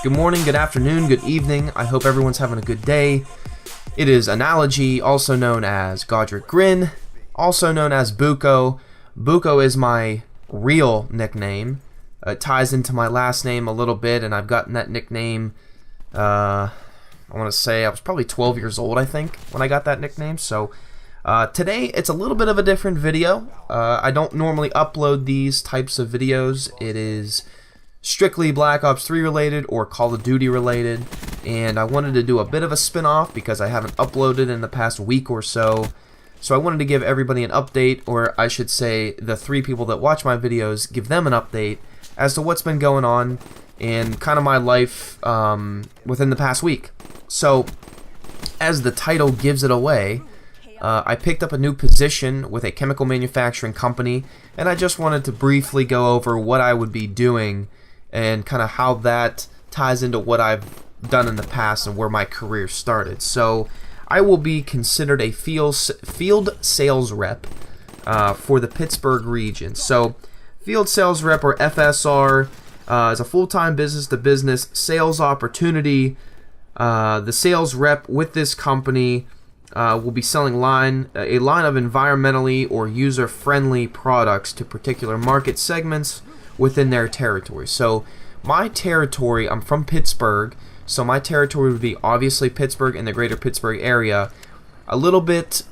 Good morning, good afternoon, good evening. I hope everyone's having a good day. It is Analogy, also known as Godric Grin, also known as Buko. Buko is my real nickname. It ties into my last name a little bit, and I've gotten that nickname, I want to say I was probably 12 years old, I think, when I got that nickname. So today, it's a little bit of a different video. I don't normally upload these types of videos. It is strictly Black Ops 3 related or Call of Duty related, and I wanted to do a bit of a spin-off because I haven't uploaded in the past week or so. So I wanted to give everybody an update, or I should say the 3 people that watch my videos, give them an update as to what's been going on in kind of my life within the past week. So, as the title gives it away, I picked up a new position with a chemical manufacturing company, and I just wanted to briefly go over what I would be doing and kind of how that ties into what I've done in the past and where my career started. So I will be considered a field sales rep for the Pittsburgh region. So field sales rep, or FSR, is a full-time business-to-business sales opportunity. The sales rep with this company will be selling a line of environmentally or user-friendly products to particular market segments within their territory. So my territory, I'm from Pittsburgh, so my territory would be obviously Pittsburgh and the greater Pittsburgh area, a little bit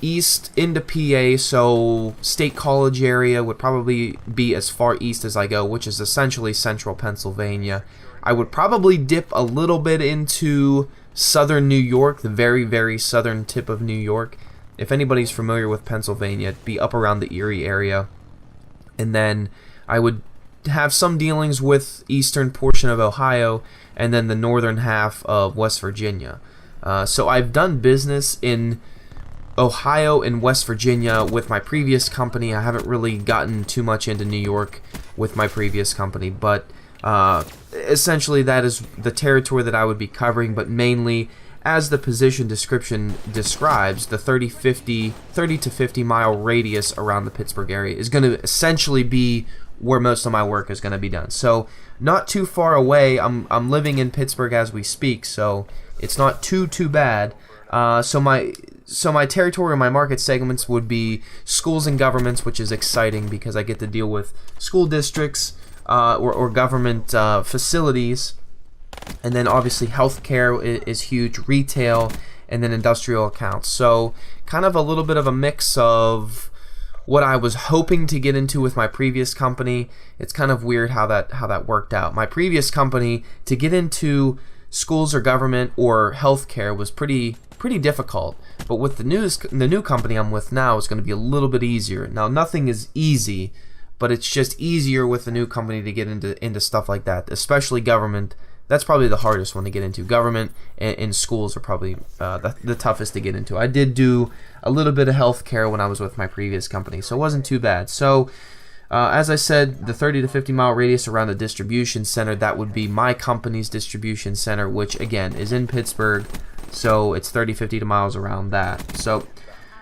east into PA, so State College area would probably be as far east as I go, which is essentially central Pennsylvania. I would probably dip a little bit into southern New York, the very, very southern tip of New York. If anybody's familiar with Pennsylvania, it'd be up around the Erie area. And then I would have some dealings with eastern portion of Ohio and then the northern half of West Virginia. So I've done business in Ohio and West Virginia with my previous company. I haven't really gotten too much into New York with my previous company, but essentially that is the territory that I would be covering, but mainly, as the position description describes, the 30 to 50 mile radius around the Pittsburgh area is going to essentially be where most of my work is going to be done. So not too far away. I'm living in Pittsburgh as we speak, so it's not too bad. So my territory or my market segments would be schools and governments, which is exciting because I get to deal with school districts or government facilities. And then obviously healthcare is huge, retail, and then industrial accounts. So kind of a little bit of a mix of what I was hoping to get into with my previous company. It's kind of weird how that worked out. My previous company, to get into schools or government or healthcare, was pretty difficult. But with the new company I'm with now, it's going to be a little bit easier. Now, nothing is easy, but it's just easier with the new company to get into stuff like that, especially government. That's probably the hardest one to get into. Government and schools are probably the toughest to get into. I did do a little bit of healthcare when I was with my previous company, so it wasn't too bad. So, as I said, the 30 to 50 mile radius around the distribution center, that would be my company's distribution center, which again is in Pittsburgh, so it's 30-50 miles around that. So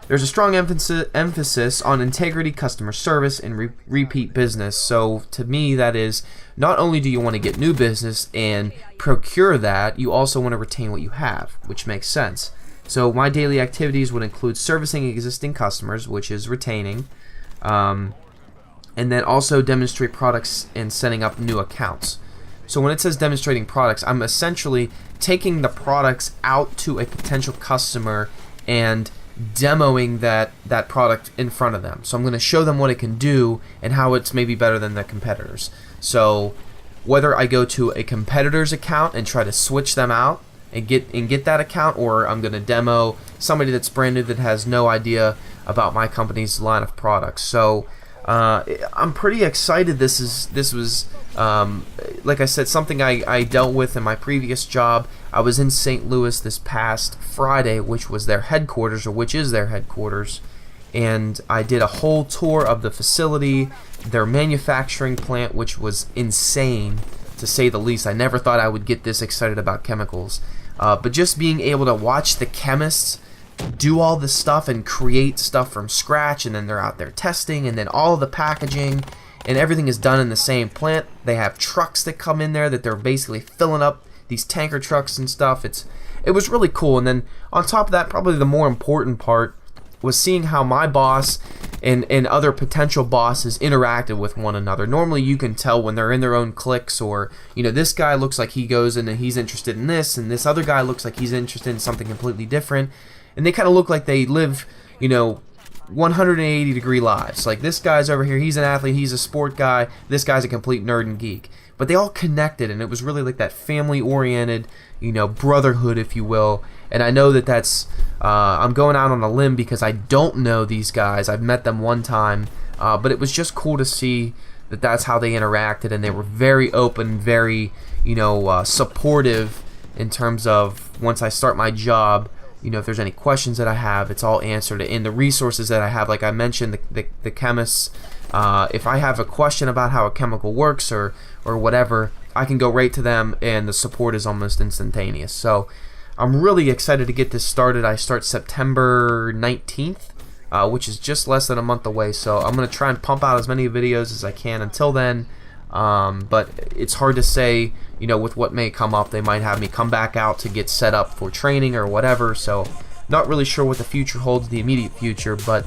there's a strong emphasis on integrity, customer service, and repeat business. So to me, that is, not only do you want to get new business and procure that, you also want to retain what you have, which makes sense. So my daily activities would include servicing existing customers, which is retaining, and then also demonstrate products and setting up new accounts. So when it says demonstrating products, I'm essentially taking the products out to a potential customer and demoing that product in front of them. So I'm going to show them what it can do and how it's maybe better than their competitors. So whether I go to a competitor's account and try to switch them out and get that account, or I'm going to demo somebody that's brand new that has no idea about my company's line of products. So I'm pretty excited. This was like I said, something I dealt with in my previous job. I was in St. Louis this past Friday, which is their headquarters, and I did a whole tour of the facility, their manufacturing plant, which was insane, to say the least. I never thought I would get this excited about chemicals, but just being able to watch the chemists do all this stuff and create stuff from scratch, and then they're out there testing, and then all of the packaging and everything is done in the same plant. They have trucks that come in there that they're basically filling up, these tanker trucks and stuff. It was really cool. And then on top of that, probably the more important part was seeing how my boss and other potential bosses interacted with one another. Normally you can tell when they're in their own cliques, or this guy looks like he goes in and he's interested in this, and this other guy looks like he's interested in something completely different, and they kind of look like they live 180-degree lives. Like, this guy's over here, he's an athlete, he's a sport guy, this guy's a complete nerd and geek. But they all connected, and it was really like that family-oriented, brotherhood, if you will. And I know that's, I'm going out on a limb because I don't know these guys. I've met them one time, but it was just cool to see that that's how they interacted, and they were very open, very, supportive in terms of once I start my job. If there's any questions that I have, it's all answered. In the resources that I have, like I mentioned, the chemists, if I have a question about how a chemical works or whatever, I can go right to them, and the support is almost instantaneous. So I'm really excited to get this started. I start September 19th, which is just less than a month away. So I'm going to try and pump out as many videos as I can until then. But it's hard to say, with what may come up. They might have me come back out to get set up for training or whatever, so not really sure what the future holds, the immediate future. But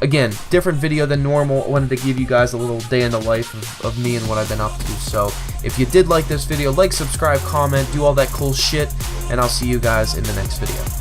again, different video than normal. I wanted to give you guys a little day in the life of me and what I've been up to. So if you did like this video, like, subscribe, comment, do all that cool shit, and I'll see you guys in the next video.